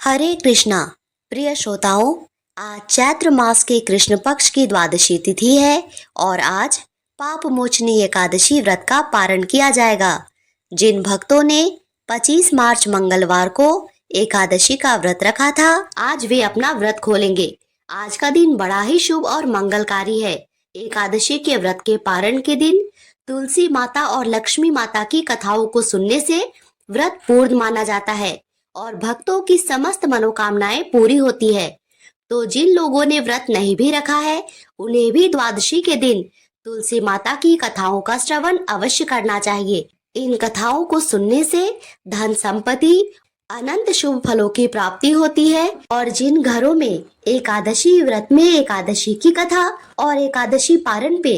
हरे कृष्णा। प्रिय श्रोताओं, आज चैत्र मास के कृष्ण पक्ष की द्वादशी तिथि है और आज पाप मोचनी एकादशी व्रत का पारण किया जाएगा। जिन भक्तों ने 25 मार्च मंगलवार को एकादशी का व्रत रखा था, आज वे अपना व्रत खोलेंगे। आज का दिन बड़ा ही शुभ और मंगलकारी है। एकादशी के व्रत के पारण के दिन तुलसी माता और लक्ष्मी माता की कथाओं को सुनने से व्रत पूर्ण माना जाता है और भक्तों की समस्त मनोकामनाएं पूरी होती है। तो जिन लोगों ने व्रत नहीं भी रखा है, उन्हें भी द्वादशी के दिन तुलसी माता की कथाओं का श्रवण अवश्य करना चाहिए। इन कथाओं को सुनने से धन संपत्ति, अनंत शुभ फलों की प्राप्ति होती है और जिन घरों में एकादशी व्रत में एकादशी की कथा और एकादशी पारण पे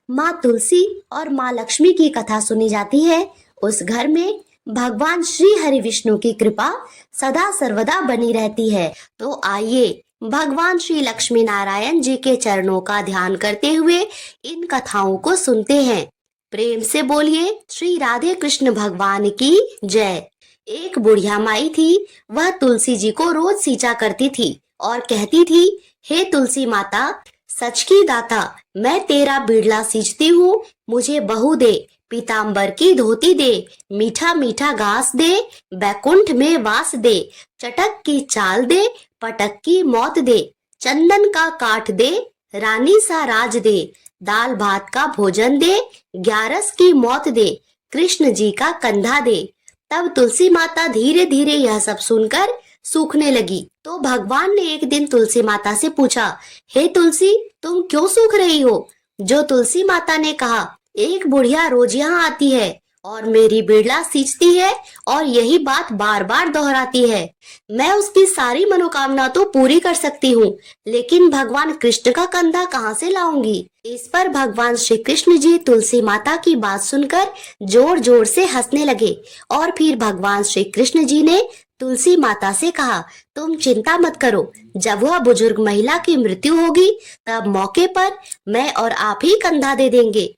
माँ तुलसी और माँ लक्ष्मी की कथा सुनी जाती है, उस घर में भगवान श्री हरि विष्णु की कृपा सदा सर्वदा बनी रहती है। तो आइए भगवान श्री लक्ष्मी नारायण जी के चरणों का ध्यान करते हुए इन कथाओं को सुनते हैं। प्रेम से बोलिए श्री राधे कृष्ण भगवान की जय। एक बुढ़िया माई थी, वह तुलसी जी को रोज सींचा करती थी और कहती थी, हे तुलसी माता, सच की दाता, मैं तेरा बिड़ला सींचती हूँ, मुझे बहू दे, पीताम्बर की धोती दे, मीठा मीठा घास दे, बैकुंठ में वास दे, चटक की चाल दे, पटक की मौत दे, चंदन का काठ दे, रानी सा राज दे, दाल भात का भोजन दे, ग्यारस की मौत दे, कृष्ण जी का कंधा दे। तब तुलसी माता धीरे धीरे यह सब सुनकर सूखने लगी। तो भगवान ने एक दिन तुलसी माता से पूछा, हे तुलसी, तुम क्यों सूख रही हो? जो तुलसी माता ने कहा, एक बुढ़िया रोज यहाँ आती है और मेरी बिड़ला सींचती है और यही बात बार बार दोहराती है। मैं उसकी सारी मनोकामना तो पूरी कर सकती हूँ, लेकिन भगवान कृष्ण का कंधा कहाँ से लाऊंगी? इस पर भगवान श्री कृष्ण जी तुलसी माता की बात सुनकर जोर जोर से हंसने लगे और फिर भगवान श्री कृष्ण जी ने तुलसी माता से कहा, तुम चिंता मत करो, जब वह बुजुर्ग महिला की मृत्यु होगी तब मौके पर मैं और आप ही कंधा दे देंगे।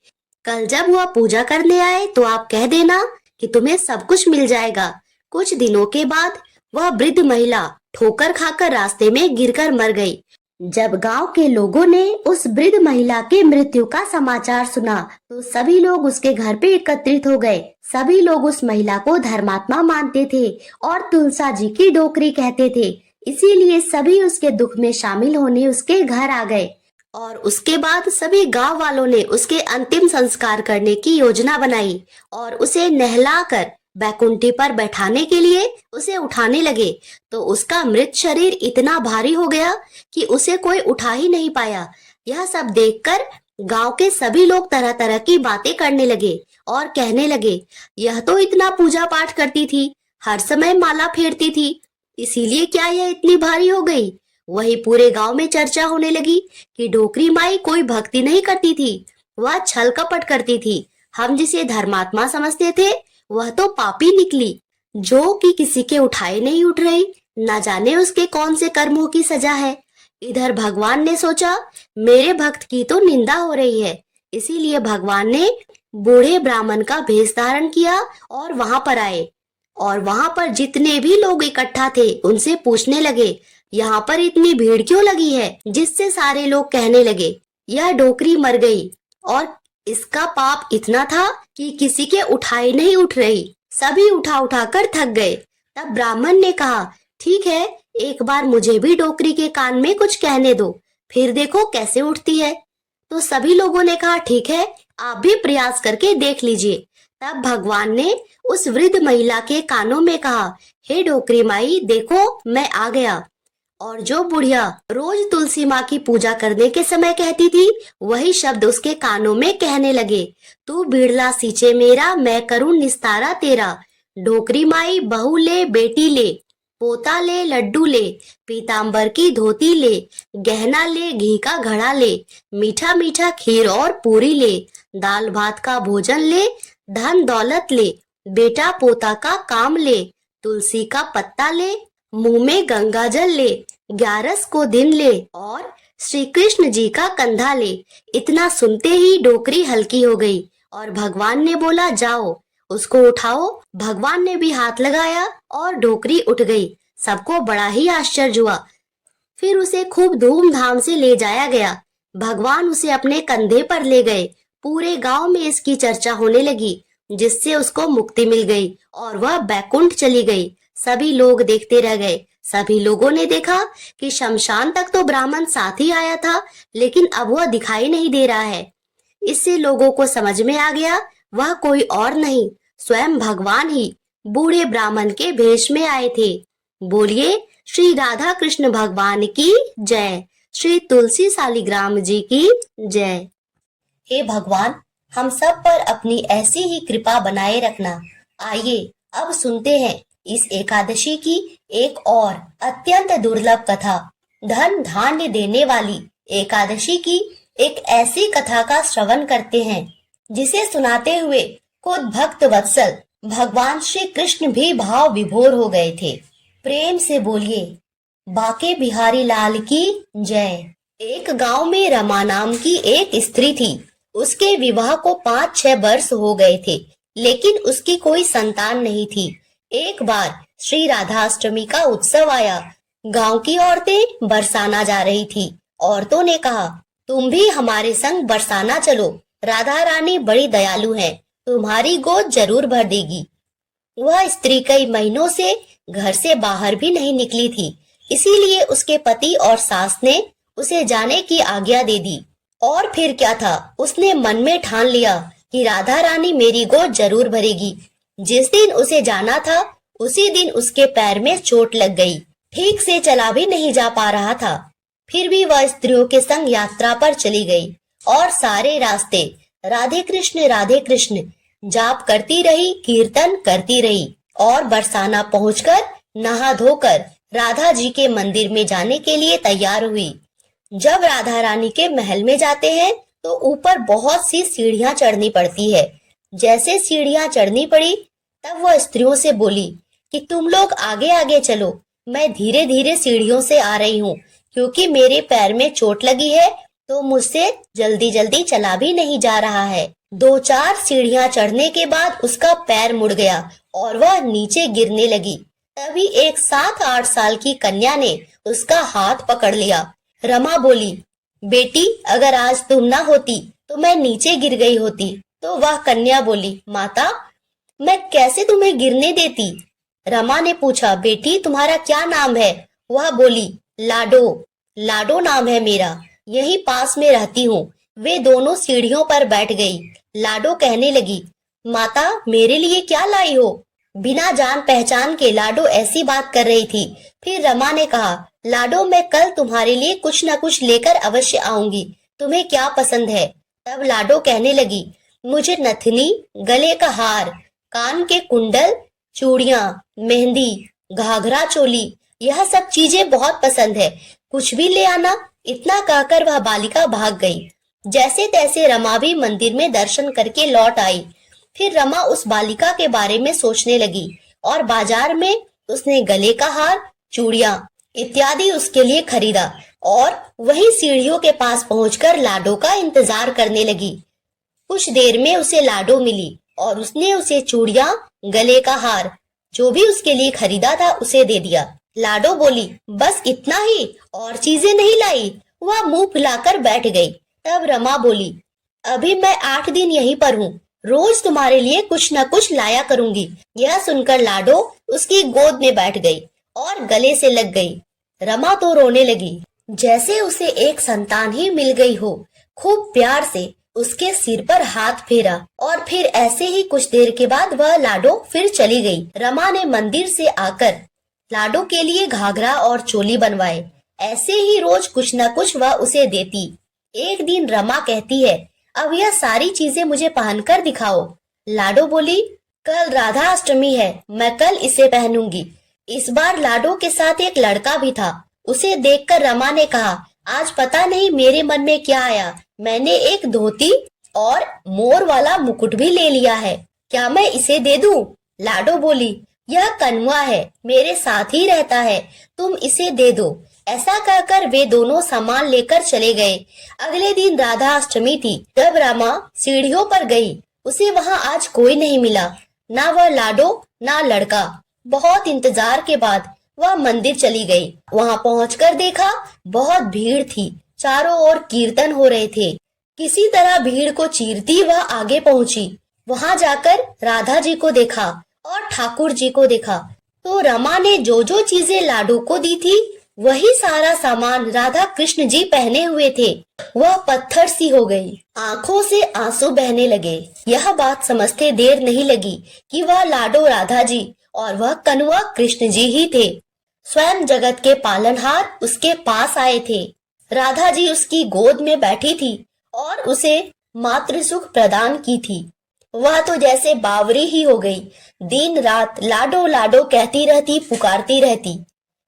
कल जब वह पूजा करने आए तो आप कह देना कि तुम्हें सब कुछ मिल जाएगा। कुछ दिनों के बाद वह वृद्ध महिला ठोकर खाकर रास्ते में गिरकर मर गई। जब गांव के लोगों ने उस वृद्ध महिला के मृत्यु का समाचार सुना तो सभी लोग उसके घर पे एकत्रित हो गए। सभी लोग उस महिला को धर्मात्मा मानते थे और तुलसा जी की डोकरी कहते थे, इसीलिए सभी उसके दुख में शामिल होने उसके घर आ गए और उसके बाद सभी गांव वालों ने उसके अंतिम संस्कार करने की योजना बनाई और उसे नहलाकर बैकुंठी पर बैठाने के लिए उसे उठाने लगे। तो उसका मृत शरीर इतना भारी हो गया कि उसे कोई उठा ही नहीं पाया। यह सब देखकर गांव के सभी लोग तरह तरह की बातें करने लगे और कहने लगे, यह तो इतना पूजा पाठ करती थी, हर समय माला फेरती थी, इसीलिए क्या यह इतनी भारी हो गई? वही पूरे गांव में चर्चा होने लगी कि डोकरी माई कोई भक्ति नहीं करती थी, वह छल कपट करती थी। हम जिसे धर्मात्मा समझते थे वह तो पापी निकली, जो कि किसी के उठाए नहीं उठ रही। न जाने उसके कौन से कर्मों की सजा है। इधर भगवान ने सोचा, मेरे भक्त की तो निंदा हो रही है, इसीलिए भगवान ने बूढ़े ब्राह्मण का भेष धारण किया और वहां पर आए और वहां पर जितने भी लोग इकट्ठा थे उनसे पूछने लगे, यहाँ पर इतनी भीड़ क्यों लगी है? जिससे सारे लोग कहने लगे, यह डोकरी मर गई और इसका पाप इतना था कि किसी के उठाए नहीं उठ रही, सभी उठा उठा कर थक गए। तब ब्राह्मण ने कहा, ठीक है, एक बार मुझे भी डोकरी के कान में कुछ कहने दो, फिर देखो कैसे उठती है। तो सभी लोगों ने कहा, ठीक है, आप भी प्रयास करके देख लीजिए। तब भगवान ने उस वृद्ध महिला के कानों में कहा, हे डोकरी माई, देखो मैं आ गया। और जो बुढ़िया रोज तुलसी माँ की पूजा करने के समय कहती थी, वही शब्द उसके कानों में कहने लगे, तू बिड़ला सींचे मेरा, मैं करूँ निस्तारा तेरा। डोकरी माई, बहू ले, बेटी ले, पोता ले, लड्डू ले, पीताम्बर की धोती ले, गहना ले, घी का घड़ा ले, मीठा मीठा खीर और पूरी ले, दाल भात का भोजन ले, धन दौलत ले, बेटा पोता का काम ले, तुलसी का पत्ता ले, मुंह में गंगा जल ले, ग्यारस को दिन ले और श्री कृष्ण जी का कंधा ले। इतना सुनते ही डोकरी हल्की हो गई और भगवान ने बोला, जाओ उसको उठाओ। भगवान ने भी हाथ लगाया और डोकरी उठ गई। सबको बड़ा ही आश्चर्य हुआ। फिर उसे खूब धूमधाम से ले जाया गया। भगवान उसे अपने कंधे पर ले गए। पूरे गांव में इसकी चर्चा होने लगी, जिससे उसको मुक्ति मिल गई और वह बैकुंठ चली गई। सभी लोग देखते रह गए। सभी लोगों ने देखा कि शमशान तक तो ब्राह्मण साथ ही आया था, लेकिन अब वह दिखाई नहीं दे रहा है। इससे लोगों को समझ में आ गया वह कोई और नहीं, स्वयं भगवान ही बूढ़े ब्राह्मण के भेष में आए थे। बोलिए श्री राधा कृष्ण भगवान की जय। श्री तुलसी सालिग्राम जी की जय। हे भगवान, हम सब पर अपनी ऐसी ही कृपा बनाए रखना। आइए अब सुनते हैं इस एकादशी की एक और अत्यंत दुर्लभ कथा, धन धान्य देने वाली एकादशी की एक ऐसी कथा का श्रवण करते हैं जिसे सुनाते हुए खुद भक्त वत्सल भगवान श्री कृष्ण भी भाव विभोर हो गए थे। प्रेम से बोलिए बाके बिहारी लाल की जय। एक गांव में रमा नाम की एक स्त्री थी। उसके विवाह को 5-6 वर्ष हो गए थे, लेकिन उसकी कोई संतान नहीं थी। एक बार श्री राधाष्टमी का उत्सव आया। गांव की औरतें बरसाना जा रही थी। औरतों ने कहा, तुम भी हमारे संग बरसाना चलो, राधा रानी बड़ी दयालु है, तुम्हारी गोद जरूर भर देगी। वह स्त्री कई महीनों से घर से बाहर भी नहीं निकली थी, इसीलिए उसके पति और सास ने उसे जाने की आज्ञा दे दी। और फिर क्या था, उसने मन में ठान लिया कि राधा रानी मेरी गोद जरूर भरेगी। जिस दिन उसे जाना था, उसी दिन उसके पैर में चोट लग गई। ठीक से चला भी नहीं जा पा रहा था। फिर भी वह स्त्रियों के संग यात्रा पर चली गई और सारे रास्ते राधे कृष्ण जाप करती रही, कीर्तन करती रही और बरसाना पहुंचकर नहा धोकर राधा जी के मंदिर में जाने के लिए तैयार हुई। जब राधा रानी के महल में जाते हैं तो ऊपर बहुत सी सीढ़ियां चढ़नी पड़ती है। जैसे सीढ़ियां चढ़नी पड़ी, तब वह स्त्रियों से बोली कि तुम लोग आगे आगे चलो, मैं धीरे धीरे सीढ़ियों से आ रही हूँ, क्योंकि मेरे पैर में चोट लगी है तो मुझसे जल्दी जल्दी चला भी नहीं जा रहा है। 2-4 सीढ़ियां चढ़ने के बाद उसका पैर मुड़ गया और वह नीचे गिरने लगी। तभी एक 7-8 साल की कन्या ने उसका हाथ पकड़ लिया। रमा बोली, बेटी अगर आज तुम ना होती तो मैं नीचे गिर गई होती। तो वह कन्या बोली, माता मैं कैसे तुम्हें गिरने देती। रमा ने पूछा, बेटी तुम्हारा क्या नाम है। वह बोली, लाडो। लाडो नाम है मेरा, यही पास में रहती हूँ। वे दोनों सीढ़ियों पर बैठ गई। लाडो कहने लगी, माता मेरे लिए क्या लाई हो। बिना जान पहचान के लाडो ऐसी बात कर रही थी। फिर रमा ने कहा, लाडो मैं कल तुम्हारे लिए कुछ न कुछ लेकर अवश्य आऊंगी, तुम्हें क्या पसंद है। तब लाडो कहने लगी, मुझे नथनी, गले का हार, कान के कुंडल, चूड़ियां, मेहंदी, घाघरा चोली, यह सब चीजें बहुत पसंद है, कुछ भी ले आना। इतना कहकर वह बालिका भाग गई। जैसे तैसे रमा भी मंदिर में दर्शन करके लौट आई। फिर रमा उस बालिका के बारे में सोचने लगी और बाजार में उसने गले का हार, चूड़ियां इत्यादि उसके लिए खरीदा और वही सीढ़ियों के पास पहुंचकर लाडो का इंतजार करने लगी। कुछ देर में उसे लाडो मिली और उसने उसे चूड़ियां, गले का हार, जो भी उसके लिए खरीदा था उसे दे दिया। लाडो बोली, बस इतना ही, और चीजें नहीं लाई। वह मुंह फुलाकर बैठ गई। तब रमा बोली, अभी मैं 8 दिन यहीं पर हूँ, रोज तुम्हारे लिए कुछ न कुछ लाया करूंगी। यह सुनकर लाडो उसकी गोद में बैठ गई और गले से लग गई। रमा तो रोने लगी, जैसे उसे एक संतान ही मिल गई हो। खूब प्यार से उसके सिर पर हाथ फेरा और फिर ऐसे ही कुछ देर के बाद वह लाडो फिर चली गई। रमा ने मंदिर से आकर लाडो के लिए घाघरा और चोली बनवाए। ऐसे ही रोज कुछ न कुछ वह उसे देती। एक दिन रमा कहती है, अब यह सारी चीजें मुझे पहनकर दिखाओ। लाडो बोली, कल राधा अष्टमी है, मैं कल इसे पहनूंगी। इस बार लाडो के साथ एक लड़का भी था। उसे देखकर रमा ने कहा, आज पता नहीं मेरे मन में क्या आया, मैंने एक धोती और मोर वाला मुकुट भी ले लिया है, क्या मैं इसे दे दूं? लाडो बोली, यह कन्वा है, मेरे साथ ही रहता है, तुम इसे दे दो। ऐसा कहकर वे दोनों सामान लेकर चले गए। अगले दिन राधा अष्टमी थी। जब रमा सीढ़ियों पर गई, उसे वहां आज कोई नहीं मिला, ना वह लाडो ना लड़का। बहुत इंतजार के बाद वह मंदिर चली गई। वहां पहुंचकर देखा बहुत भीड़ थी, चारों ओर कीर्तन हो रहे थे। किसी तरह भीड़ को चीरती वह आगे पहुंची। वहां जाकर राधा जी को देखा और ठाकुर जी को देखा तो रमा ने जो जो चीजें लाडो को दी थी वही सारा सामान राधा कृष्ण जी पहने हुए थे। वह पत्थर सी हो गई, आंखों से आंसू बहने लगे। यह बात समझते देर नहीं लगी कि वह लाडो राधा जी और वह कनुआ कृष्ण जी ही थे। स्वयं जगत के पालनहार उसके पास आए थे। राधा जी उसकी गोद में बैठी थी और उसे मातृ सुख प्रदान की थी। वह तो जैसे बावरी ही हो गई, दिन रात लाडो लाडो कहती रहती, पुकारती रहती,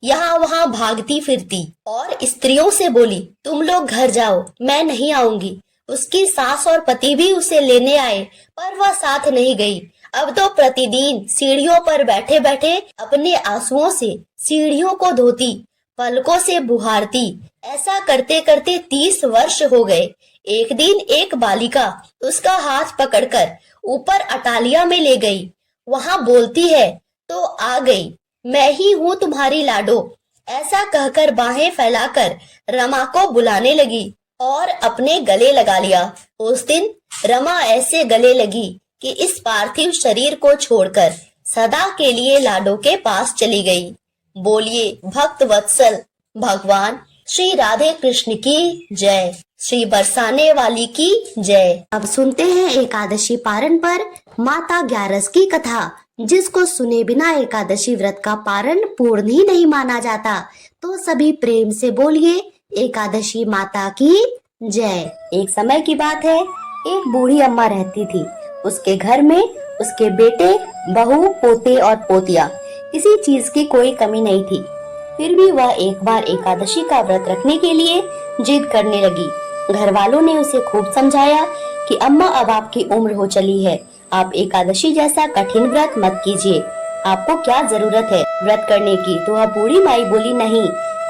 यहाँ वहाँ भागती फिरती और स्त्रियों से बोली, तुम लोग घर जाओ, मैं नहीं आऊंगी। उसकी सास और पति भी उसे लेने आए पर वह साथ नहीं गई। अब तो प्रतिदिन सीढ़ियों पर बैठे बैठे अपने आंसुओं से सीढ़ियों को धोती, पलकों से बुहारती। ऐसा करते करते 30 वर्ष हो गए। एक दिन एक बालिका उसका हाथ पकड़कर ऊपर अटालिया में ले गई। वहां बोलती है तो आ गई, मैं ही हूँ तुम्हारी लाडो। ऐसा कहकर बाहें फैलाकर रमा को बुलाने लगी और अपने गले लगा लिया। उस दिन रमा ऐसे गले लगी कि इस पार्थिव शरीर को छोड़कर सदा के लिए लाडो के पास चली गई। बोलिए भक्त वत्सल भगवान श्री राधे कृष्ण की जय, श्री बरसाने वाली की जय। अब सुनते हैं एकादशी पारण पर माता ग्यारस की कथा, जिसको सुने बिना एकादशी व्रत का पारण पूर्ण ही नहीं माना जाता। तो सभी प्रेम से बोलिए एकादशी माता की जय। एक समय की बात है, एक बूढ़ी अम्मा रहती थी। उसके घर में उसके बेटे, बहू, पोते और पोतिया, किसी चीज की कोई कमी नहीं थी। फिर भी वह एक बार एकादशी का व्रत रखने के लिए जिद करने लगी। घर वालों ने उसे खूब समझाया कि अम्मा अब आपकी उम्र हो चली है, आप एकादशी जैसा कठिन व्रत मत कीजिए, आपको क्या जरूरत है व्रत करने की। तो वह बूढ़ी माई बोली, नहीं,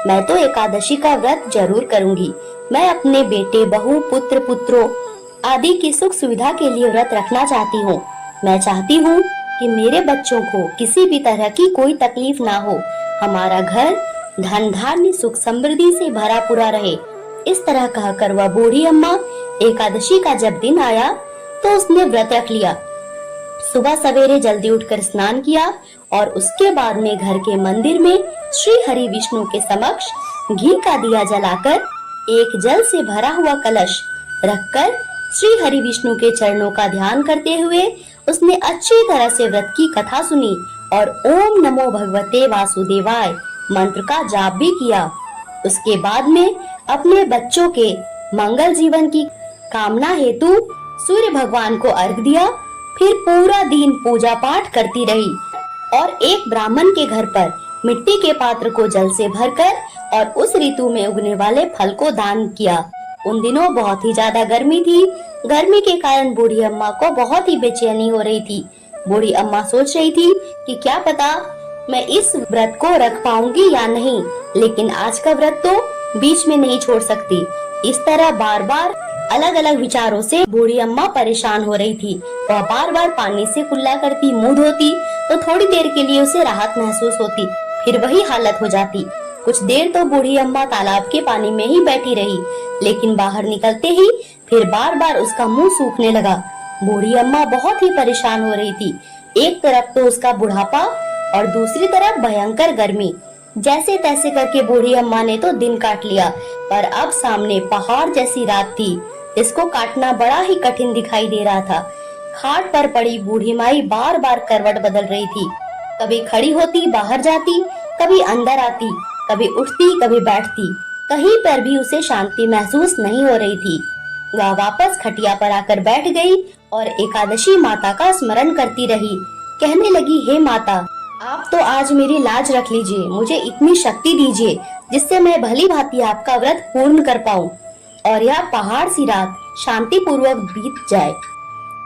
मैं तो एकादशी का व्रत जरूर करूंगी। मैं अपने बेटे, बहू, पुत्र, पुत्रों आदि की सुख सुविधा के लिए व्रत रखना चाहती हूँ। मैं चाहती हूँ कि मेरे बच्चों को किसी भी तरह की कोई तकलीफ ना हो, हमारा घर धन धान्य सुख समृद्धि से भरा पूरा रहे। इस तरह कहकर वह बूढ़ी अम्मा एकादशी का जब दिन आया तो उसने व्रत रख लिया। सुबह सवेरे जल्दी उठकर स्नान किया और उसके बाद में घर के मंदिर में श्री हरि विष्णु के समक्ष घी का दिया जलाकर एक जल से भरा हुआ कलश रखकर श्री हरि विष्णु के चरणों का ध्यान करते हुए उसने अच्छी तरह से व्रत की कथा सुनी और ओम नमो भगवते वासुदेवाय मंत्र का जाप भी किया। उसके बाद में अपने बच्चों के मंगल जीवन की कामना हेतु सूर्य भगवान को अर्घ दिया। फिर पूरा दिन पूजा पाठ करती रही और एक ब्राह्मण के घर पर मिट्टी के पात्र को जल से भरकर और उस ऋतु में उगने वाले फल को दान किया। उन दिनों बहुत ही ज्यादा गर्मी थी। गर्मी के कारण बूढ़ी अम्मा को बहुत ही बेचैनी हो रही थी। बूढ़ी अम्मा सोच रही थी कि क्या पता मैं इस व्रत को रख पाऊंगी या नहीं, लेकिन आज का व्रत तो बीच में नहीं छोड़ सकती। इस तरह बार बार अलग अलग विचारों से बूढ़ी अम्मा परेशान हो रही थी। वह बार बार पानी से कुल्ला करती, मुंह धोती तो थोड़ी देर के लिए उसे राहत महसूस होती, फिर वही हालत हो जाती। कुछ देर तो बूढ़ी अम्मा तालाब के पानी में ही बैठी रही, लेकिन बाहर निकलते ही फिर बार बार उसका मुंह सूखने लगा। बूढ़ी अम्मा बहुत ही परेशान हो रही थी। एक तरफ तो उसका बुढ़ापा और दूसरी तरफ भयंकर गर्मी। जैसे तैसे करके बूढ़ी अम्मा ने तो दिन काट लिया, पर अब सामने पहाड़ जैसी रात थी, इसको काटना बड़ा ही कठिन दिखाई दे रहा था। खाट पर पड़ी बूढ़ी माई बार बार करवट बदल रही थी। कभी खड़ी होती, बाहर जाती, कभी अंदर आती, कभी उठती, कभी बैठती। कहीं पर भी उसे शांति महसूस नहीं हो रही थी। वह वापस खटिया पर आकर बैठ गई और एकादशी माता का स्मरण करती रही। कहने लगी, हे माता, आप तो आज मेरी लाज रख लीजिए, मुझे इतनी शक्ति दीजिए जिससे मैं भली भांति आपका व्रत पूर्ण कर पाऊं और यह पहाड़ सी रात शांति पूर्वक बीत जाए।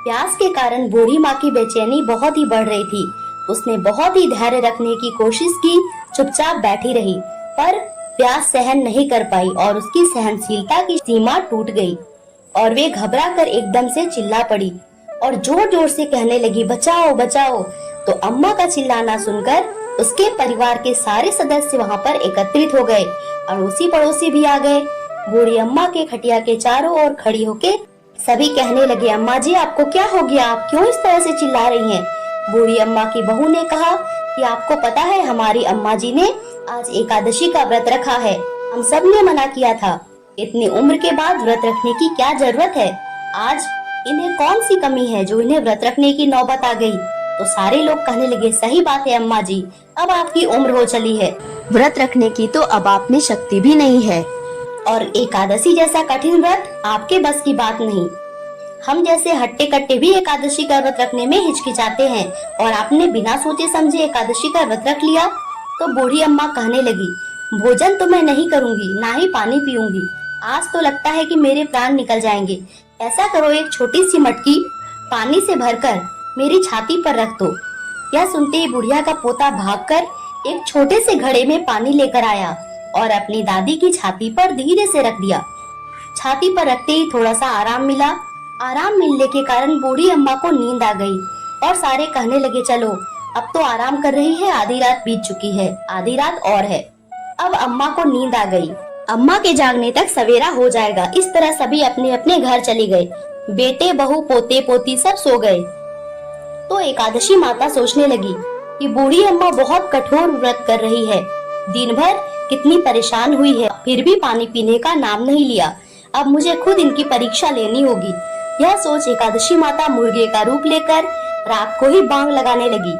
प्यास के कारण बूढ़ी माँ की बेचैनी बहुत ही बढ़ रही थी। उसने बहुत ही धैर्य रखने की कोशिश की, चुपचाप बैठी रही, पर प्यास सहन नहीं कर पाई और उसकी सहनशीलता की सीमा टूट गई और वे घबरा कर एकदम से चिल्ला पड़ी और जोर जोर से कहने लगी, बचाओ बचाओ। तो अम्मा का चिल्लाना सुनकर उसके परिवार के सारे सदस्य वहाँ पर एकत्रित हो गए। अड़ोसी पड़ोसी भी आ गए। बूढ़ी अम्मा के खटिया के चारों ओर खड़ी होके सभी कहने लगे, अम्मा जी आपको क्या हो गया, आप क्यों इस तरह से चिल्ला रही हैं? बूढ़ी अम्मा की बहू ने कहा कि आपको पता है हमारी अम्मा जी ने आज एकादशी का व्रत रखा है, हम सब ने मना किया था। इतनी उम्र के बाद व्रत रखने की क्या जरूरत है? आज इन्हें कौन सी कमी है जो इन्हें व्रत रखने की नौबत आ गई? तो सारे लोग कहने लगे, सही बात है अम्मा जी, अब आपकी उम्र हो चली है, व्रत रखने की तो अब आप में शक्ति भी नहीं है, और एकादशी जैसा कठिन व्रत आपके बस की बात नहीं। हम जैसे हट्टे कट्टे भी एकादशी का व्रत रखने में हिचकिचाते हैं, और आपने बिना सोचे समझे एकादशी का व्रत रख लिया। तो बूढ़ी अम्मा कहने लगी, भोजन तो मैं नहीं करूंगी, ना ही पानी पीऊंगी, आज तो लगता है कि मेरे प्राण निकल जाएंगे। ऐसा करो, एक छोटी सी मटकी पानी से भरकर मेरी छाती पर रख दो। यह सुनते ही बुढ़िया का पोता भागकर एक छोटे से घड़े में पानी लेकर आया और अपनी दादी की छाती पर धीरे से रख दिया। छाती पर रखते ही थोड़ा सा आराम मिला। आराम मिलने के कारण बूढ़ी अम्मा को नींद आ गई और सारे कहने लगे, चलो अब तो आराम कर रही है, आधी रात बीत चुकी है, आधी रात और है। अब अम्मा को नींद आ गई, अम्मा के जागने तक सवेरा हो जाएगा। इस तरह सभी अपने अपने घर चले गए। बेटे बहू पोते पोती सब सो गए। तो एकादशी माता सोचने लगी कि बूढ़ी अम्मा बहुत कठोर व्रत कर रही है, दिन भर कितनी परेशान हुई है, फिर भी पानी पीने का नाम नहीं लिया। अब मुझे खुद इनकी परीक्षा लेनी होगी। यह सोच एकादशी माता मुर्गे का रूप लेकर रात को ही बांग लगाने लगी।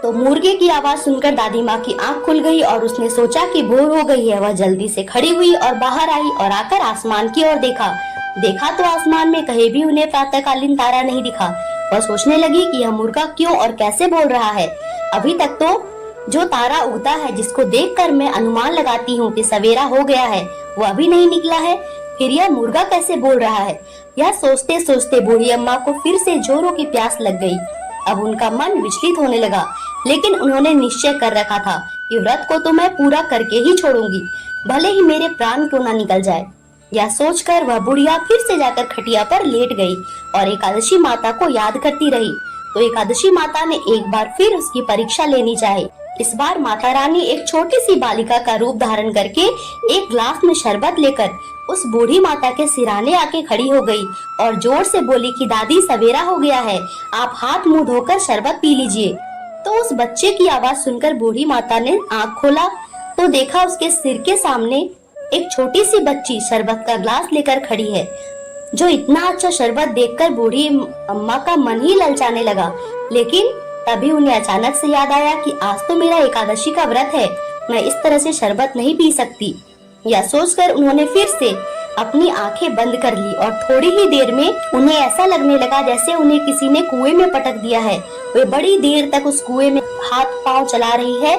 तो मुर्गे की आवाज सुनकर दादी माँ की आंख खुल गई और उसने सोचा कि भोर हो गई है। वह जल्दी से खड़ी हुई और बाहर आई और आकर आसमान की ओर देखा तो आसमान में कहीं भी उन्हें प्रातःकालीन तारा नहीं दिखा। वह सोचने लगी कि यह मुर्गा क्यों और कैसे बोल रहा है। अभी तक तो जो तारा उगता है, जिसको देखकर मैं अनुमान लगाती हूँ कि सवेरा हो गया है, वह अभी नहीं निकला है, फिर यह मुर्गा कैसे बोल रहा है? यह सोचते सोचते बूढ़ी अम्मा को फिर से जोरों की प्यास लग गई। अब उनका मन विचलित होने लगा, लेकिन उन्होंने निश्चय कर रखा था कि व्रत को तो मैं पूरा करके ही छोड़ूंगी, भले ही मेरे प्राण क्यों ना निकल जाए। यह सोचकर वह बुढ़िया फिर से जाकर खटिया पर लेट गई और एकादशी माता को याद करती रही। तो एकादशी माता ने एक बार फिर उसकी परीक्षा लेनी चाही। इस बार माता रानी एक छोटी सी बालिका का रूप धारण करके एक ग्लास में शरबत लेकर उस बूढ़ी माता के सिराने आके खड़ी हो गई और जोर से बोली कि दादी सवेरा हो गया है, आप हाथ मुंह धोकर शरबत पी लीजिए। तो उस बच्चे की आवाज सुनकर बूढ़ी माता ने आँख खोला तो देखा उसके सिर के सामने एक छोटी सी बच्ची शरबत का ग्लास लेकर खड़ी है। जो इतना अच्छा शरबत देखकर बूढ़ी अम्मा का मन ही ललचाने लगा, लेकिन तभी उन्हें अचानक से याद आया कि आज तो मेरा एकादशी का व्रत है, मैं इस तरह से शरबत नहीं पी सकती। यह सोचकर उन्होंने फिर से अपनी आंखें बंद कर ली और थोड़ी ही देर में उन्हें ऐसा लगने लगा जैसे उन्हें किसी ने कुएं में पटक दिया है। वे बड़ी देर तक उस कुएं में हाथ पांव चला रही है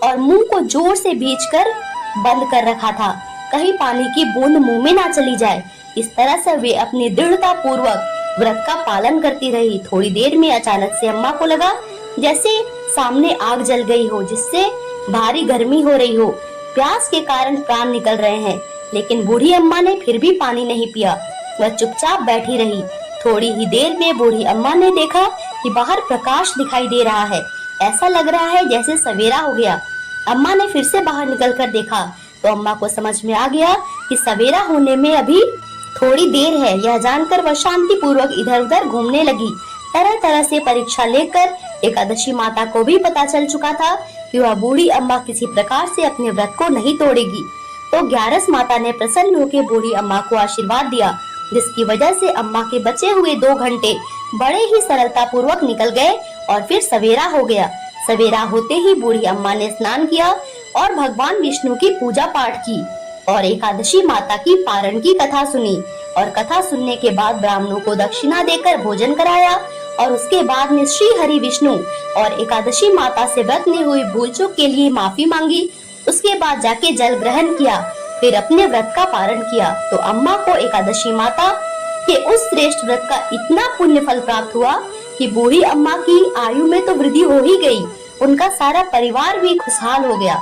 और मुंह को जोर से भींचकर बंद कर रखा था, कहीं पानी की बूंद मुंह में ना चली जाए। इस तरह से वे अपनी दृढ़ता पूर्वक व्रत का पालन करती रही। थोड़ी देर में अचानक से अम्मा को लगा जैसे सामने आग जल गई हो, जिससे भारी गर्मी हो रही हो, प्यास के कारण प्राण निकल रहे हैं, लेकिन बूढ़ी अम्मा ने फिर भी पानी नहीं पिया। वह चुपचाप बैठी रही। थोड़ी ही देर में बूढ़ी अम्मा ने देखा कि बाहर प्रकाश दिखाई दे रहा है, ऐसा लग रहा है जैसे सवेरा हो गया। अम्मा ने फिर से बाहर निकलकर देखा तो अम्मा को समझ में आ गया कि सवेरा होने में अभी थोड़ी देर है। यह जानकर वह शांति पूर्वक इधर उधर घूमने लगी। तरह तरह से परीक्षा लेकर एकादशी माता को भी पता चल चुका था कि वह बूढ़ी अम्मा किसी प्रकार से अपने व्रत को नहीं तोड़ेगी। तो ग्यारस माता ने प्रसन्न होकर बूढ़ी अम्मा को आशीर्वाद दिया, जिसकी वजह से अम्मा के बचे हुए 2 घंटे बड़े ही सरलता पूर्वक निकल गए और फिर सवेरा हो गया। सवेरा होते ही बूढ़ी अम्मा ने स्नान किया और भगवान विष्णु की पूजा पाठ की और एकादशी माता की पारण की कथा सुनी और कथा सुनने के बाद ब्राह्मणों को दक्षिणा देकर भोजन कराया और उसके बाद में श्री हरि विष्णु और एकादशी माता से व्रत में हुई भूल चूक के लिए माफी मांगी। उसके बाद जाके जल ग्रहण किया, फिर अपने व्रत का पारण किया। तो अम्मा को एकादशी माता के उस श्रेष्ठ व्रत का इतना पुण्य फल प्राप्त हुआ कि बूढ़ी अम्मा की आयु में तो वृद्धि हो ही गई, उनका सारा परिवार भी खुशहाल हो गया।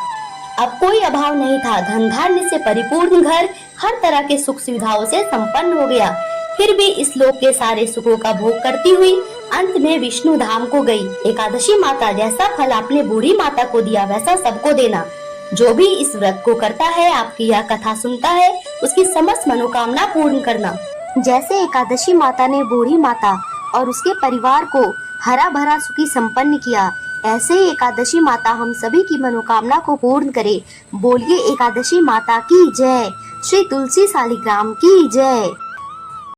अब कोई अभाव नहीं था, धन धान्य से परिपूर्ण घर हर तरह के सुख सुविधाओं से संपन्न हो गया। फिर भी इस लोक के सारे सुखों का भोग करती हुई अंत में विष्णु धाम को गई। एकादशी माता, जैसा फल आपने बूढ़ी माता को दिया वैसा सबको देना। जो भी इस व्रत को करता है, आपकी यह कथा सुनता है, उसकी समस्त मनोकामना पूर्ण करना। जैसे एकादशी माता ने बूढ़ी माता और उसके परिवार को हरा भरा सुखी संपन्न किया, ऐसे ही एकादशी माता हम सभी की मनोकामना को पूर्ण करे। बोलिए एकादशी माता की जय। श्री तुलसी शालिग्राम की जय।